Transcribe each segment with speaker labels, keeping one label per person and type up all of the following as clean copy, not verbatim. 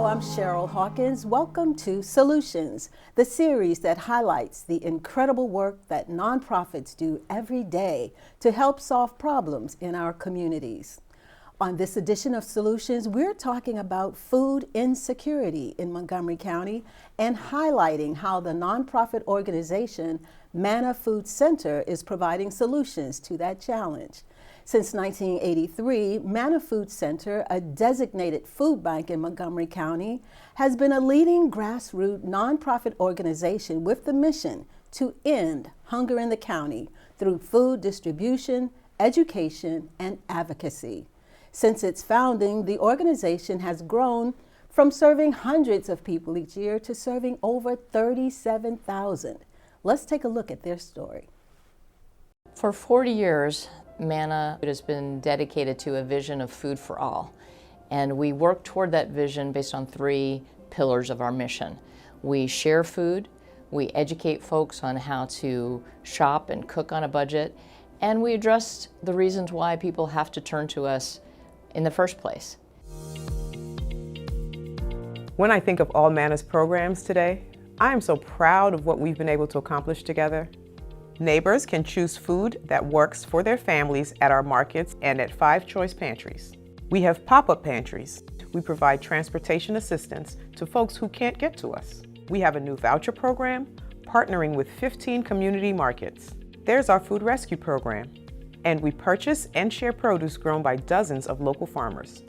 Speaker 1: I'm Cheryl Hawkins. Welcome to Solutions, the series that highlights the incredible work that nonprofits do every day to help solve problems in our communities. On this edition of Solutions, we're talking about food insecurity in Montgomery County and highlighting how the nonprofit organization Manna Food Center is providing solutions to that challenge. Since 1983, Manna Food Center, a designated food bank in Montgomery County, has been a leading grassroots nonprofit organization with the mission to end hunger in the county through food distribution, education, and advocacy. Since its founding, the organization has grown from serving hundreds of people each year to serving over 37,000. Let's take a look at their story.
Speaker 2: For 40 years, Manna has been dedicated to a vision of food for all. And we work toward that vision based on three pillars of our mission. We share food, we educate folks on how to shop and cook on a budget, and we address the reasons why people have to turn to us in the first place.
Speaker 3: When I think of all Manna's programs today, I am so proud of what we've been able to accomplish together. Neighbors can choose food that works for their families at our markets and at 5 choice pantries. We have pop-up pantries. We provide transportation assistance to folks who can't get to us. We have a new voucher program, partnering with 15 community markets. There's our food rescue program. And we purchase and share produce grown by dozens of local farmers.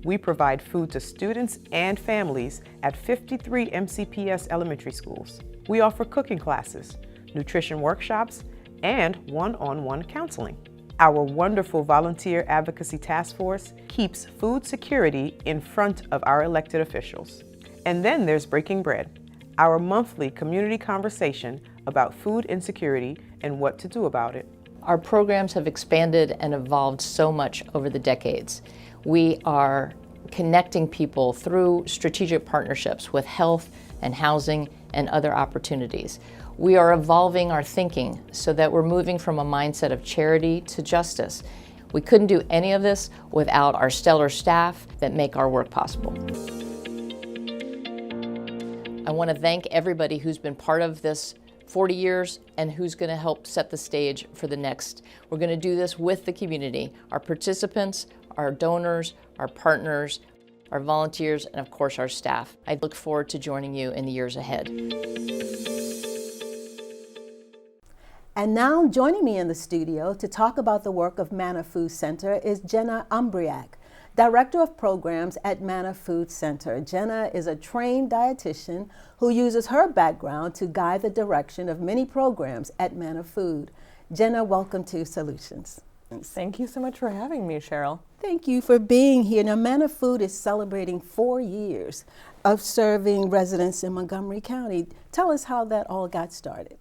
Speaker 3: We provide food to students and families at 53 MCPS elementary schools. We offer cooking classes, nutrition workshops, and one-on-one counseling. Our wonderful volunteer advocacy task force keeps food security in front of our elected officials. And then there's Breaking Bread, our monthly community conversation about food insecurity and what to do about it.
Speaker 2: Our programs have expanded and evolved so much over the decades. We are connecting people through strategic partnerships with health and housing and other opportunities. We are evolving our thinking so that we're moving from a mindset of charity to justice. We couldn't do any of this without our stellar staff that make our work possible. I want to thank everybody who's been part of this 40 years and who's going to help set the stage for the next. We're going to do this with the community, our participants, our donors, our partners, our volunteers, and of course our staff. I look forward to joining you in the years ahead.
Speaker 1: And now joining me in the studio to talk about the work of Manna Food Center is Jenna Umbriac, Director of Programs at Manna Food Center. Jenna is a trained dietitian who uses her background to guide the direction of many programs at Manna Food. Jenna, welcome to Solutions.
Speaker 4: Thank you so much for having me, Cheryl.
Speaker 1: Thank you for being here. Now, Manna Food is celebrating 4 years of serving residents in Montgomery County. Tell us how that all got started.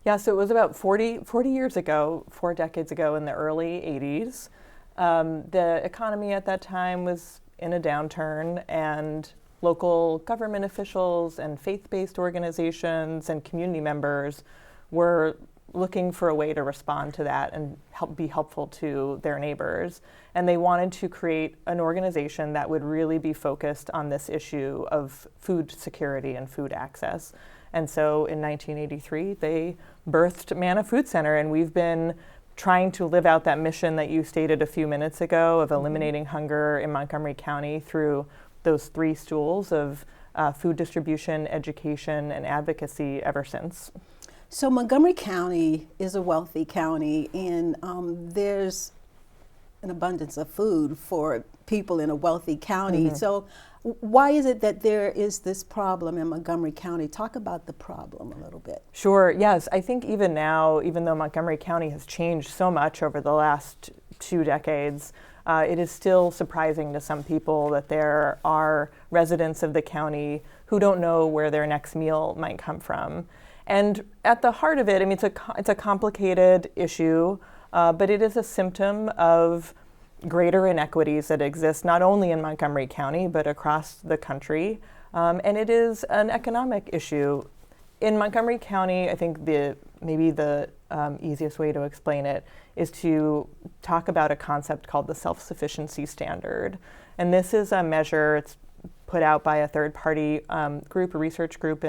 Speaker 4: Yeah, so it was about 40 years ago, 4 decades ago in the early 80s. The economy at that time was in a downturn, and local government officials and faith-based organizations and community members were looking for a way to respond to that and be helpful to their neighbors. And they wanted to create an organization that would really be focused on this issue of food security and food access. And so in 1983, they birthed Manna Food Center, and we've been trying to live out that mission that you stated a few minutes ago of eliminating hunger in Montgomery County through those 3 stools of food distribution, education, and advocacy ever since.
Speaker 1: So Montgomery County is a wealthy county, and there's an abundance of food for people in a wealthy county. Mm-hmm. So why is it that there is this problem in Montgomery County? Talk about the problem a little bit.
Speaker 4: Sure, yes. I think even now, even though Montgomery County has changed so much over the last 2 decades, it is still surprising to some people that there are residents of the county who don't know where their next meal might come from. And at the heart of it, I mean, it's a complicated issue, but it is a symptom of greater inequities that exist not only in Montgomery County, but across the country. And it is an economic issue. In Montgomery County, I think maybe the easiest way to explain it is to talk about a concept called the self-sufficiency standard. And this is a measure, it's put out by a third-party group, a research group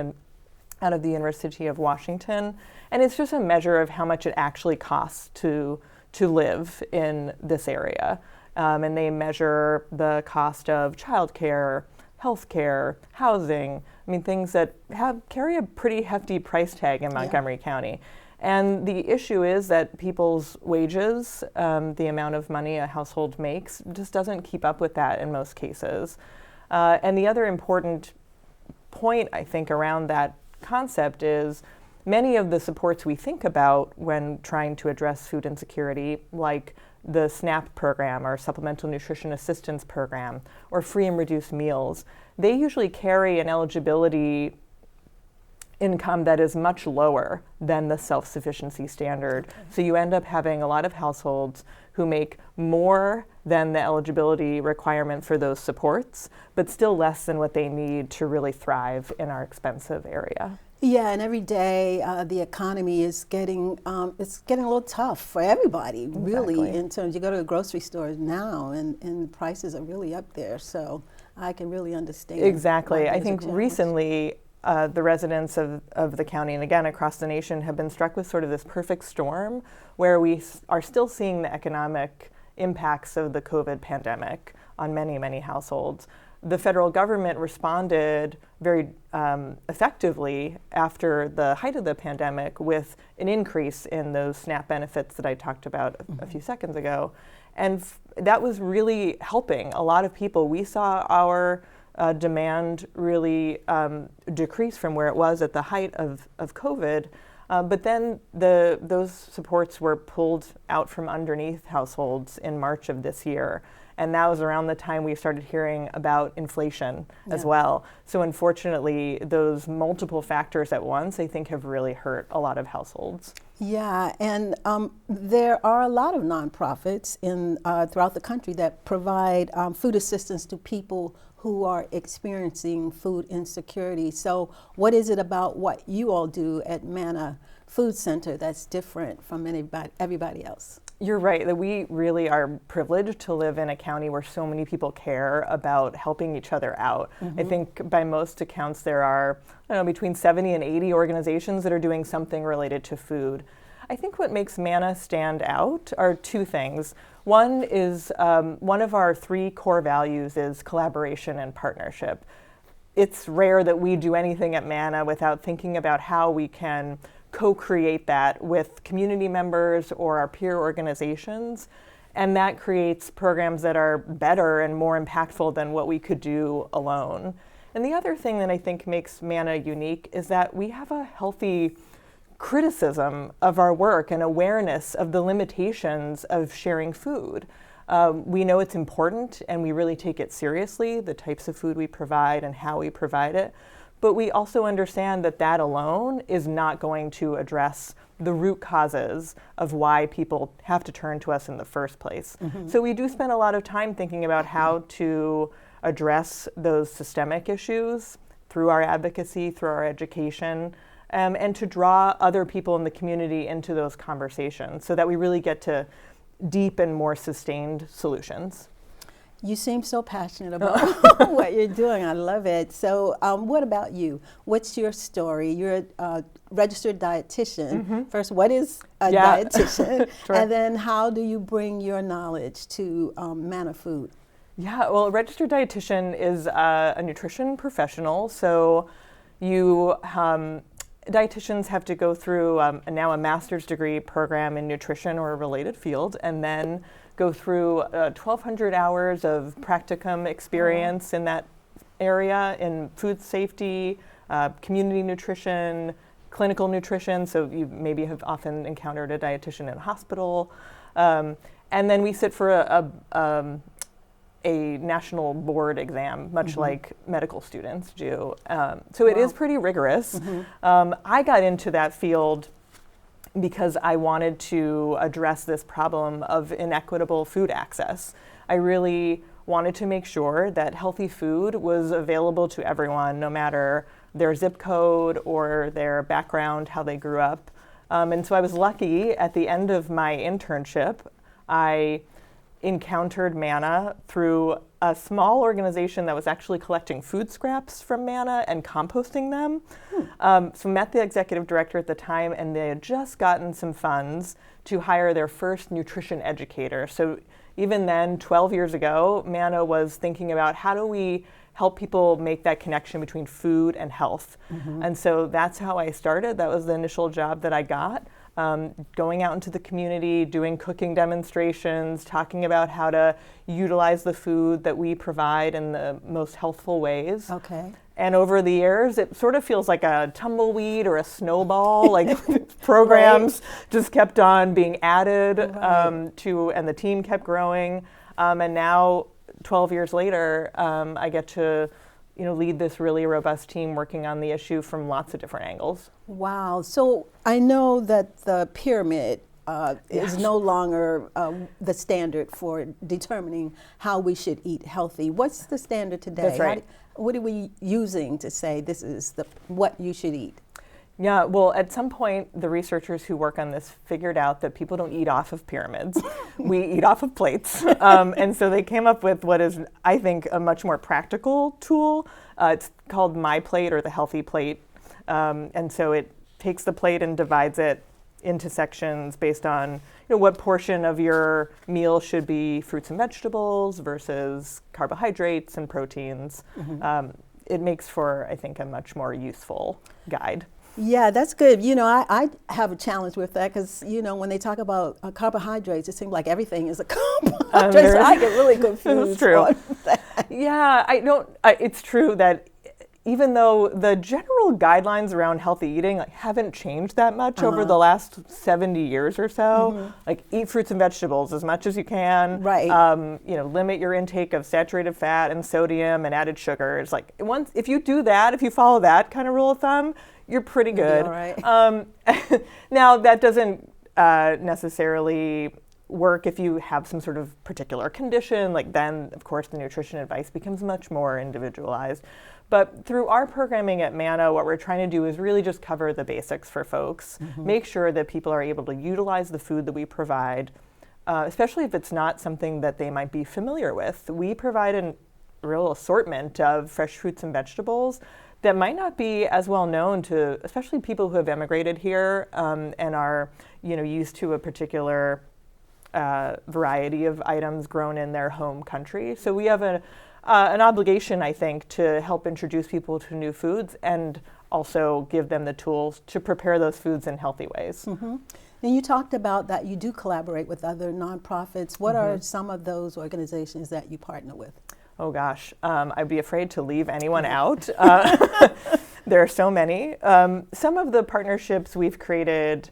Speaker 4: out of the University of Washington. And it's just a measure of how much it actually costs to live in this area. And they measure the cost of childcare, healthcare, housing, I mean, things that carry a pretty hefty price tag in Montgomery County. And the issue is that people's wages, the amount of money a household makes, just doesn't keep up with that in most cases. And the other important point, I think, around that concept is many of the supports we think about when trying to address food insecurity, like the SNAP program or Supplemental Nutrition Assistance Program or free and reduced meals, they usually carry an eligibility income that is much lower than the self-sufficiency standard. Okay. So you end up having a lot of households who make more than the eligibility requirement for those supports, but still less than what they need to really thrive in our expensive area.
Speaker 1: Yeah, and every day the economy is getting it's getting a little tough for everybody, really.
Speaker 4: Exactly.
Speaker 1: In terms, you go to the grocery stores now, and the prices are really up there. So I can really understand.
Speaker 4: Exactly. I think recently the residents of the county, and again across the nation, have been struck with sort of this perfect storm where we are still seeing the economic impacts of the COVID pandemic on many, many households. The federal government responded very effectively after the height of the pandemic with an increase in those SNAP benefits that I talked about a few seconds ago. And that was really helping a lot of people. We saw our demand really decrease from where it was at the height of COVID. But then those supports were pulled out from underneath households in March of this year. And that was around the time we started hearing about inflation as well. So unfortunately, those multiple factors at once, I think, have really hurt a lot of households.
Speaker 1: Yeah, and there are a lot of nonprofits throughout the country that provide food assistance to people who are experiencing food insecurity. So what is it about what you all do at Manna Food Center that's different from everybody else?
Speaker 4: You're right, that we really are privileged to live in a county where so many people care about helping each other out. I think by most accounts there are, between 70 and 80 organizations that are doing something related to food. I think what makes Manna stand out are two things. One is one of our three core values is collaboration and partnership. It's rare that we do anything at Manna without thinking about how we can co-create that with community members or our peer organizations, and that creates programs that are better and more impactful than what we could do alone. And the other thing that I think makes Manna unique is that we have a healthy criticism of our work and awareness of the limitations of sharing food. We know it's important and we really take it seriously, the types of food we provide and how we provide it. But we also understand that that alone is not going to address the root causes of why people have to turn to us in the first place. So we do spend a lot of time thinking about how to address those systemic issues through our advocacy, through our education, and to draw other people in the community into those conversations so that we really get to deep and more sustained solutions.
Speaker 1: You seem so passionate about what you're doing. I love it. So what about you? What's your story? You're a registered dietitian. First, what is a dietitian?
Speaker 4: Sure.
Speaker 1: And then how do you bring your knowledge to Manna Food?
Speaker 4: Yeah, well, a registered dietitian is a nutrition professional. So dietitians have to go through now a master's degree program in nutrition or a related field, and then go through 1,200 hours of practicum experience in that area in food safety, community nutrition, clinical nutrition. So you maybe have often encountered a dietitian in a hospital. And then we sit for a national board exam, much like medical students do. So it is pretty rigorous. I got into that field because I wanted to address this problem of inequitable food access. I really wanted to make sure that healthy food was available to everyone, no matter their zip code or their background, how they grew up. And so I was lucky at the end of my internship, I encountered Manna through a small organization that was actually collecting food scraps from Manna and composting them. So met the executive director at the time, and they had just gotten some funds to hire their first nutrition educator. So even then, 12 years ago, Manna was thinking about how do we help people make that connection between food and health. And so that's how I started. That was the initial job that I got. Going out into the community, doing cooking demonstrations, talking about how to utilize the food that we provide in the most healthful ways.
Speaker 1: Okay.
Speaker 4: And over the years, it sort of feels like a tumbleweed or a snowball. Like programs just kept on being added to, and the team kept growing. And now, 12 years later, I get to lead this really robust team working on the issue from lots of different angles.
Speaker 1: Wow. So I know that the pyramid is no longer the standard for determining how we should eat healthy. What's the standard today?
Speaker 4: That's right.
Speaker 1: What are we using to say this is what you should eat?
Speaker 4: Yeah, well, at some point, the researchers who work on this figured out that people don't eat off of pyramids. We eat off of plates. And so they came up with what is, I think, a much more practical tool. It's called My Plate, or the Healthy Plate. And so it takes the plate and divides it into sections based on what portion of your meal should be fruits and vegetables versus carbohydrates and proteins. It makes for, I think, a much more useful guide.
Speaker 1: Yeah, that's good. I have a challenge with that because, when they talk about carbohydrates, it seems like everything is a carbohydrate. So I get really confused.
Speaker 4: That's true.
Speaker 1: On that.
Speaker 4: Yeah, it's true that even though the general guidelines around healthy eating haven't changed that much over the last 70 years or so, like eat fruits and vegetables as much as you can.
Speaker 1: Right.
Speaker 4: Limit your intake of saturated fat and sodium and added sugar. It's like if you do that, if you follow that kind of rule of thumb, you're pretty good.
Speaker 1: All right.
Speaker 4: Now, that doesn't necessarily work if you have some sort of particular condition. Then, of course, the nutrition advice becomes much more individualized. But through our programming at Manna, what we're trying to do is really just cover the basics for folks, make sure that people are able to utilize the food that we provide, especially if it's not something that they might be familiar with. We provide a real assortment of fresh fruits and vegetables that might not be as well known to, especially people who have emigrated here and are, used to a particular variety of items grown in their home country. So we have an obligation, I think, to help introduce people to new foods and also give them the tools to prepare those foods in healthy ways.
Speaker 1: And you talked about that you do collaborate with other nonprofits. What are some of those organizations that you partner with?
Speaker 4: Oh gosh, I'd be afraid to leave anyone out. There are so many. Some of the partnerships we've created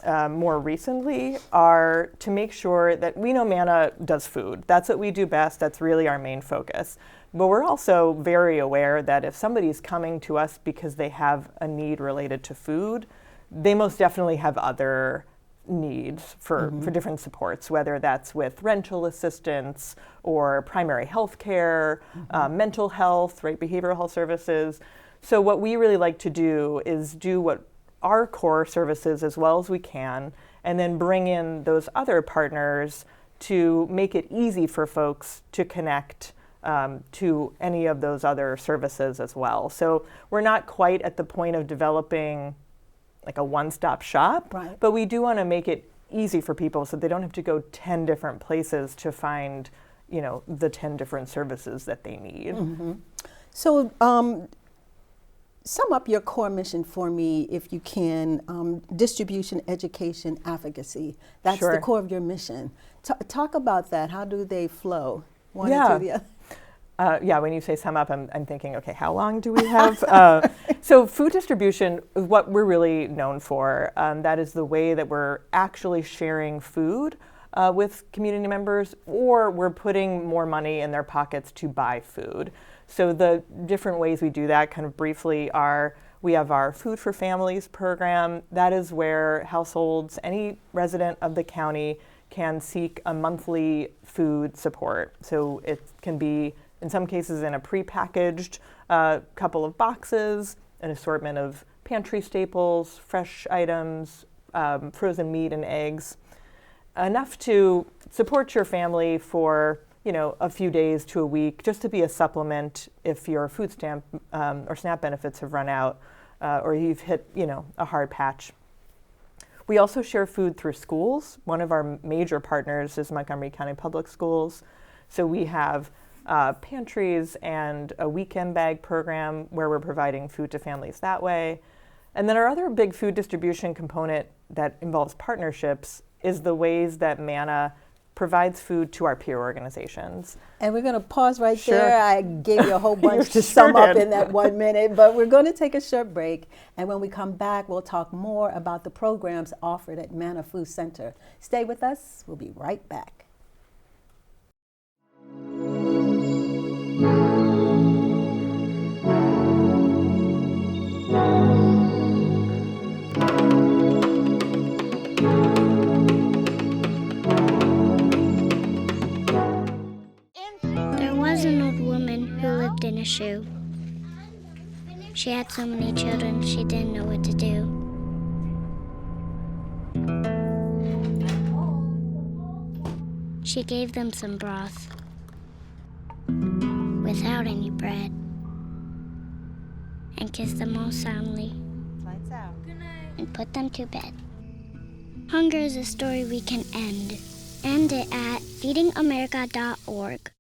Speaker 4: more recently are to make sure that we know Manna does food. That's what we do best. That's really our main focus. But we're also very aware that if somebody's coming to us because they have a need related to food, they most definitely have other needs for different supports, whether that's with rental assistance or primary health care, mental health, behavioral health services. So what we really like to do is do what our core services as well as we can, and then bring in those other partners to make it easy for folks to connect to any of those other services as well. So we're not quite at the point of developing a one-stop shop, but we do want to make it easy for people so they don't have to go 10 different places to find, the 10 different services that they need.
Speaker 1: So sum up your core mission for me, if you can. Distribution, education, advocacy. That's the core of your mission. Talk about that. How do they flow? One into the other?
Speaker 4: When you say sum up, I'm thinking, okay, how long do we have? So food distribution is what we're really known for. That is the way that we're actually sharing food with community members, or we're putting more money in their pockets to buy food. So the different ways we do that, kind of briefly, are we have our Food for Families program. That is where households, any resident of the county, can seek a monthly food support. So it can be, in some cases, in a prepackaged couple of boxes, an assortment of pantry staples, fresh items, frozen meat and eggs, enough to support your family for a few days to a week, just to be a supplement if your food stamp or SNAP benefits have run out or you've hit, a hard patch. We also share food through schools. One of our major partners is Montgomery County Public Schools. So we have pantries and a weekend bag program where we're providing food to families that way. And then our other big food distribution component that involves partnerships is the ways that Manna provides food to our peer organizations.
Speaker 1: And we're going to pause right
Speaker 4: Sure.
Speaker 1: there. I gave you a whole bunch to
Speaker 4: You
Speaker 1: sum
Speaker 4: sure
Speaker 1: up
Speaker 4: did.
Speaker 1: in that 1 minute, but we're going to take a short break. And when we come back, we'll talk more about the programs offered at Manna Food Center. Stay with us. We'll be right back.
Speaker 5: There was an old woman who lived in a shoe. She had so many children, she didn't know what to do. She gave them some broth without any bread and kissed them all soundly and put them to bed. Hunger is a story we can end. End it at feedingamerica.org.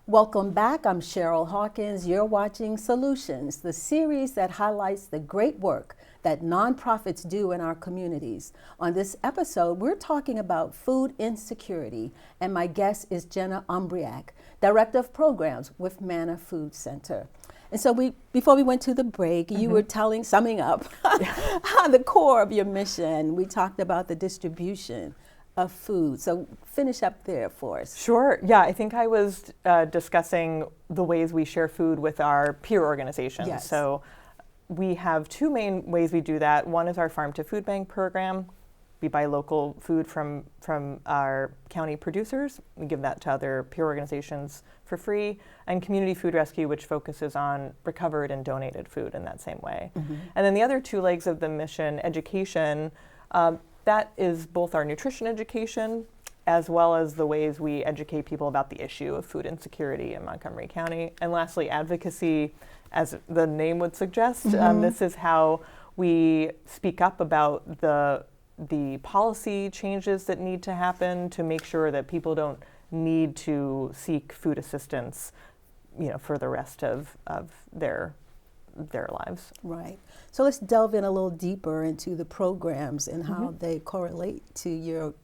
Speaker 1: Welcome back. I'm Cheryl Hawkins. You're watching Solutions, the series that highlights the great work that nonprofits do in our communities. On this episode, we're talking about food insecurity, and my guest is Jenna Umbriac, Director of Programs with Manna Food Center. And so before we went to the break, you were summing up the core of your mission. We talked about the distribution of food. So finish up there for us.
Speaker 4: Sure. Yeah, I think I was discussing the ways we share food with our peer organizations.
Speaker 1: Yes.
Speaker 4: So we have two main ways we do that. One is our Farm to Food Bank program. We buy local food from our county producers. We give that to other peer organizations for free. And Community Food Rescue, which focuses on recovered and donated food in that same way. And then the other two legs of the mission, education, that is both our nutrition education as well as the ways we educate people about the issue of food insecurity in Montgomery County. And lastly, advocacy, as the name would suggest. This is how we speak up about the policy changes that need to happen to make sure that people don't need to seek food assistance, for the rest of their lives.
Speaker 1: Right. So let's delve in a little deeper into the programs and how they correlate to your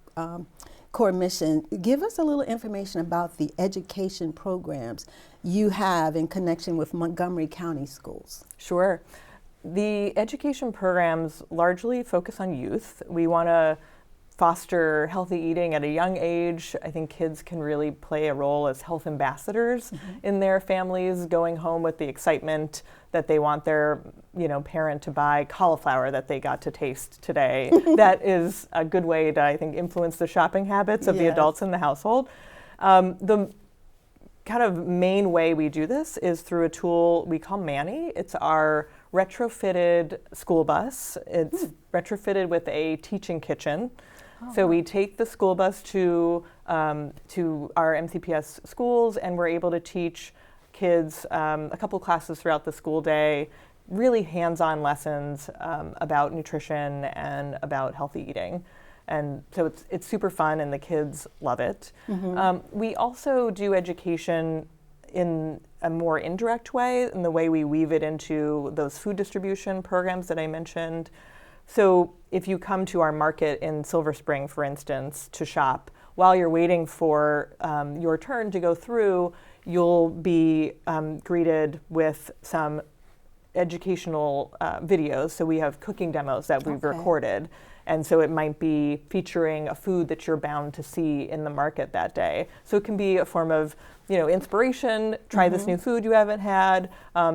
Speaker 1: core mission. Give us a little information about the education programs you have in connection with Montgomery County schools.
Speaker 4: Sure. The education programs largely focus on youth. We want to foster healthy eating at a young age. I think kids can really play a role as health ambassadors in their families, going home with the excitement that they want their parent to buy cauliflower that they got to taste today. That is a good way to, I think, influence the shopping habits of the adults in the household. The kind of main way we do this is through a tool we call Manny. It's our retrofitted school bus. It's retrofitted with a teaching kitchen. So we take the school bus to our MCPS schools, and we're able to teach kids a couple classes throughout the school day, really hands-on lessons about nutrition and about healthy eating. And so it's super fun, and the kids love it. We also do education in a more indirect way, in the way we weave it into those food distribution programs that I mentioned. So if you come to our market in Silver Spring, for instance, to shop, while you're waiting for your turn to go through, you'll be greeted with some educational videos. So we have cooking demos that we've recorded. And so it might be featuring a food that you're bound to see in the market that day. So it can be a form of, inspiration. Try this new food you haven't had.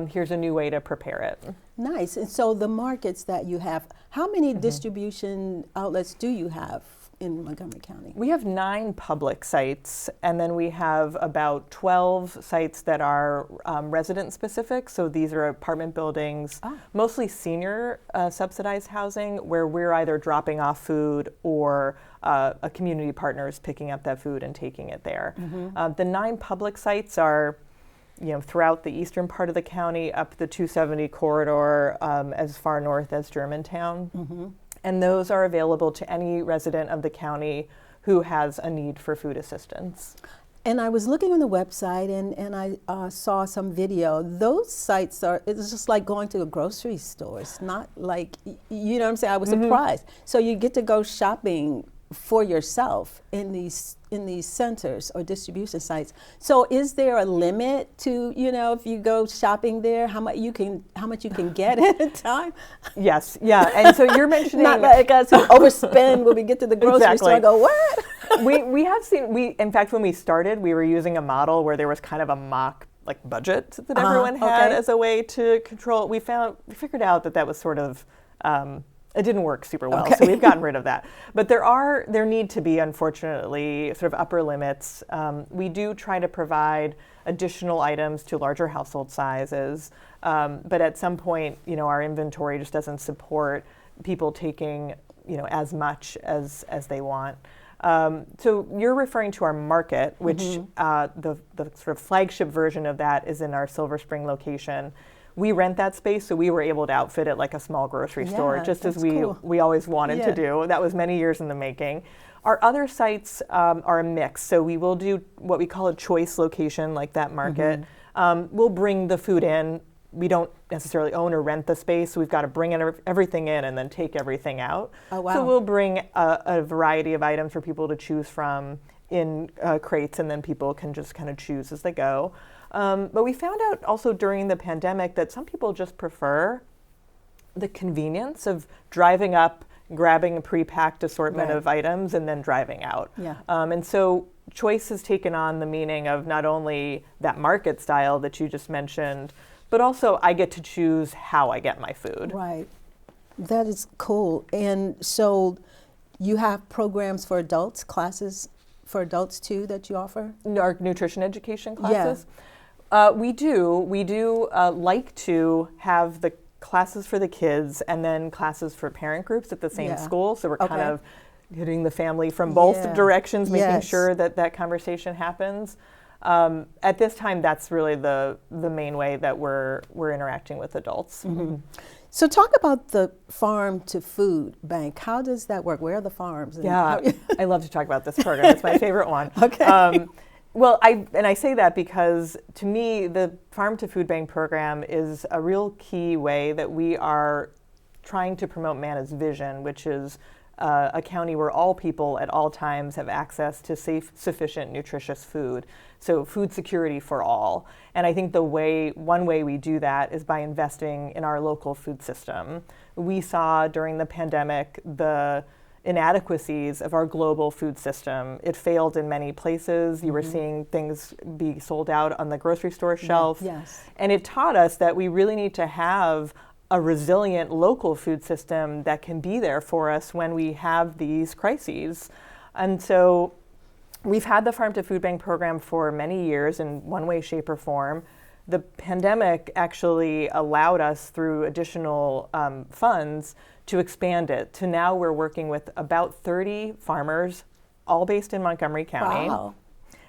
Speaker 4: Here's a new way to prepare it.
Speaker 1: Nice. And so the markets that you have, how many distribution outlets do you have in Montgomery County?
Speaker 4: We have 9 public sites, and then we have about 12 sites that are resident specific. So these are apartment buildings, mostly senior subsidized housing, where we're either dropping off food or a community partner is picking up that food and taking it there. The 9 public sites are throughout the eastern part of the county, up the 270 corridor, as far north as Germantown. And those are available to any resident of the county who has a need for food assistance.
Speaker 1: And I was looking on the website and I saw some video. Those sites it's just like going to a grocery store. It's not like, you know what I'm saying? I was surprised. So you get to go shopping for yourself in these centers or distribution sites. So is there a limit to, if you go shopping there, how much you can get at a time?
Speaker 4: Yes, yeah. And so you're mentioning
Speaker 1: not like us who overspend when we get to the grocery store and go, what?
Speaker 4: we have seen, in fact, when we started, we were using a model where there was kind of a mock budget that everyone had as a way to control. We figured out that was sort of it didn't work super well, so we've gotten rid of that. But there need to be, unfortunately, sort of upper limits. We do try to provide additional items to larger household sizes, but at some point, our inventory just doesn't support people taking, as much as they want. So you're referring to our market, which the sort of flagship version of that is in our Silver Spring location. We rent that space, so we were able to outfit it like a small grocery store, just as we always wanted to do. That was many years in the making. Our other sites are a mix, so we will do what we call a choice location, like that market. We'll bring the food in. We don't necessarily own or rent the space, so we've got to bring everything in and then take everything out.
Speaker 1: Oh, wow.
Speaker 4: So we'll bring a variety of items for people to choose from in crates, and then people can just kind of choose as they go. But we found out also during the pandemic that some people just prefer the convenience of driving up, grabbing a pre-packed assortment of items, and then driving out. And so choice has taken on the meaning of not only that market style that you just mentioned, but also I get to choose how I get my food.
Speaker 1: Right. That is cool. And so you have programs for adults, classes for adults too that you offer?
Speaker 4: Our nutrition education classes? We do like to have the classes for the kids and then classes for parent groups at the same school. So we're kind of hitting the family from both directions, making sure that conversation happens. At this time, that's really the main way that we're interacting with adults.
Speaker 1: So talk about the farm to food bank. How does that work? Where are the farms?
Speaker 4: I love to talk about this program. It's my favorite one. Well, I say that because to me, the Farm to Food Bank program is a real key way that we are trying to promote Manna's vision, which is a county where all people at all times have access to safe, sufficient, nutritious food. So food security for all. And I think one way we do that is by investing in our local food system. We saw during the pandemic the inadequacies of our global food system. It failed in many places. You were seeing things be sold out on the grocery store shelf. And it taught us that we really need to have a resilient local food system that can be there for us when we have these crises. And so we've had the Farm to Food Bank program for many years in one way, shape, or form. The pandemic actually allowed us, through additional funds, to expand it to now we're working with about 30 farmers, all based in Montgomery County.
Speaker 1: Wow.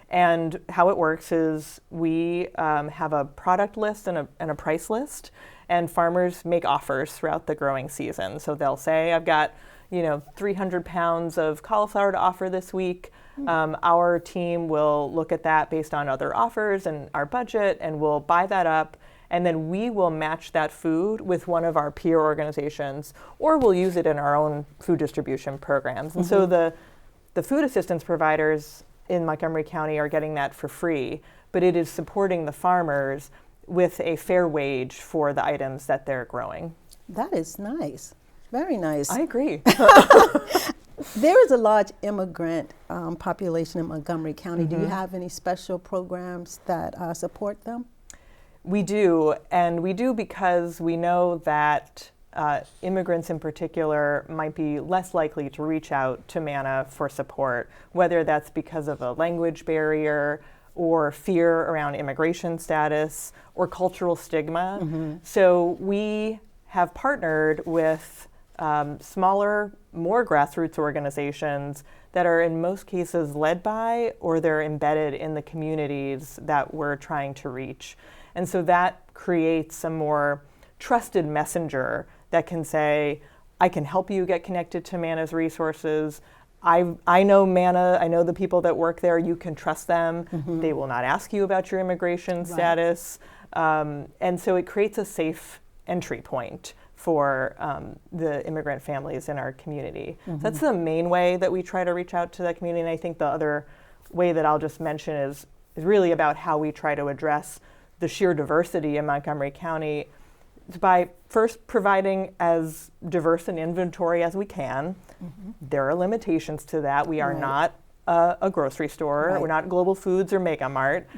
Speaker 4: And how it works is we have a product list and a price list, and farmers make offers throughout the growing season. So they'll say, I've got 300 pounds of cauliflower to offer this week. Our team will look at that based on other offers and our budget, and we'll buy that up. And then we will match that food with one of our peer organizations, or we'll use it in our own food distribution programs. And so the food assistance providers in Montgomery County are getting that for free, but it is supporting the farmers with a fair wage for the items that they're growing.
Speaker 1: That is nice. Very nice.
Speaker 4: I agree.
Speaker 1: There is a large immigrant population in Montgomery County. Do you have any special programs that support them?
Speaker 4: We do, and we do because we know that immigrants in particular might be less likely to reach out to Manna for support, whether that's because of a language barrier or fear around immigration status or cultural stigma. So we have partnered with smaller, more grassroots organizations that are in most cases led by or they're embedded in the communities that we're trying to reach. And so that creates a more trusted messenger that can say, I can help you get connected to Manna's resources. I know Manna, I know the people that work there, you can trust them. They will not ask you about your immigration status. And so it creates a safe entry point for the immigrant families in our community. So that's the main way that we try to reach out to that community. And I think the other way that I'll just mention is really about how we try to address the sheer diversity in Montgomery County by first providing as diverse an inventory as we can. There are limitations to that. We are not a grocery store. We're not Global Foods or Mega Mart.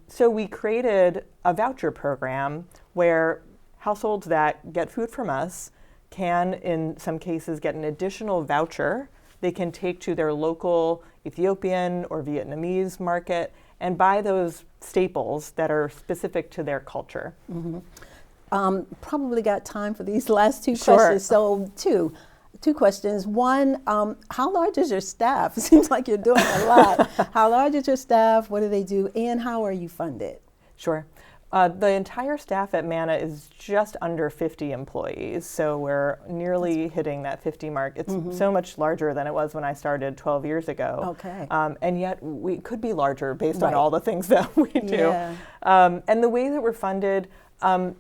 Speaker 4: So we created a voucher program where households that get food from us can, in some cases, get an additional voucher they can take to their local Ethiopian or Vietnamese market and buy those staples that are specific to their culture.
Speaker 1: Probably got time for these last two questions. So two questions. One, how large is your staff? It seems like you're doing a lot. How large is your staff? What do they do? And how are you funded?
Speaker 4: Sure. The entire staff at Manna is just under 50 employees, so we're nearly hitting that 50 mark. It's so much larger than it was when I started 12 years ago. And yet we could be larger based on all the things that we do. And the way that we're funded, I'm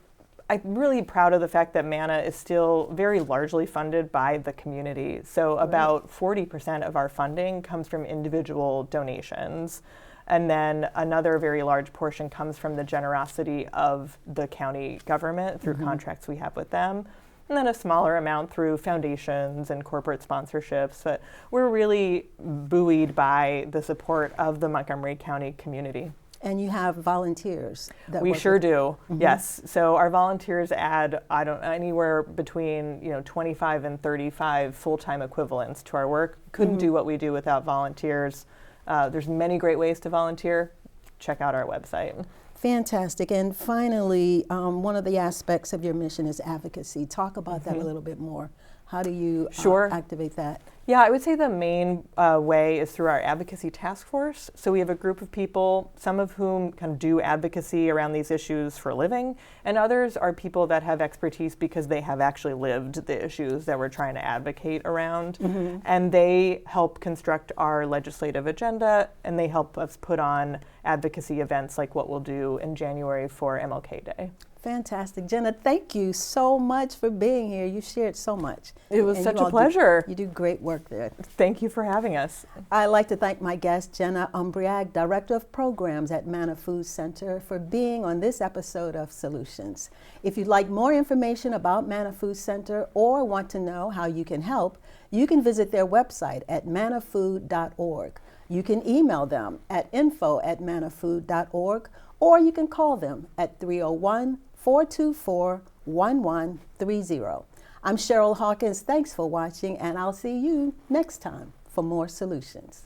Speaker 4: really proud of the fact that Manna is still very largely funded by the community. So about 40% of our funding comes from individual donations. And then another very large portion comes from the generosity of the county government through contracts we have with them. And then a smaller amount through foundations and corporate sponsorships. But we're really buoyed by the support of the Montgomery County community.
Speaker 1: And you have volunteers that
Speaker 4: we
Speaker 1: work
Speaker 4: sure
Speaker 1: with
Speaker 4: do. Yes. So our volunteers add anywhere between 25 and 35 full-time equivalents to our work. Couldn't do what we do without volunteers. There's many great ways to volunteer. Check out our website.
Speaker 1: Fantastic. And finally, one of the aspects of your mission is advocacy. Talk about that a little bit more. How do you activate that?
Speaker 4: Yeah, I would say the main way is through our advocacy task force. So we have a group of people, some of whom kind of do advocacy around these issues for a living, and others are people that have expertise because they have actually lived the issues that we're trying to advocate around. And they help construct our legislative agenda, and they help us put on advocacy events like what we'll do in January for MLK Day.
Speaker 1: Fantastic. Jenna, thank you so much for being here. You shared so much.
Speaker 4: It was such a pleasure.
Speaker 1: You do great work there.
Speaker 4: Thank you for having us.
Speaker 1: I'd like to thank my guest, Jenna Umbriac, Director of Programs at Manna Food Center, for being on this episode of Solutions. If you'd like more information about Manna Food Center or want to know how you can help, you can visit their website at mannafood.org. You can email them at info@mannafood.org, or you can call them at 301-424-1130. I'm Cheryl Hawkins. Thanks for watching, and I'll see you next time for more Solutions.